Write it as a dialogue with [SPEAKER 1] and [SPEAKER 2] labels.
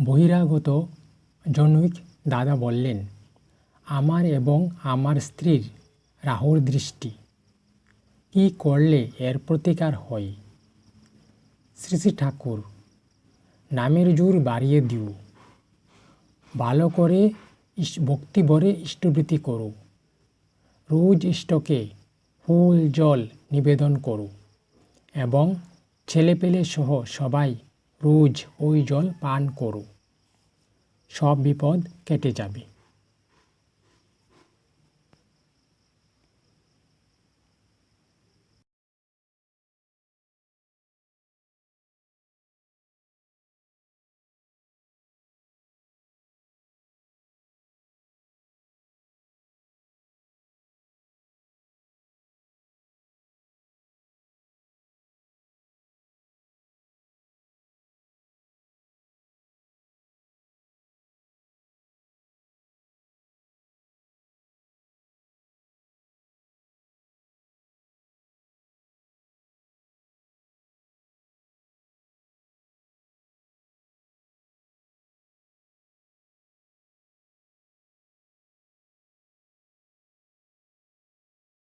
[SPEAKER 1] বহিরাগত জনৈক দাদা বললেন, আমার এবং আমার স্ত্রীর রাহুর দৃষ্টি, কী করলে এর প্রতিকার হয়? শ্রী শ্রী ঠাকুর, নামের জোর বাড়িয়ে দিও, ভালো করে ভক্তি ভরে ইষ্টবৃত্তি করো, রোজ ইষ্টকে ফুল জল নিবেদন করো এবং ছেলেপেলে সহ সবাই রোজ ওই জল পান করো। সব বিপদ কেটে যাবে।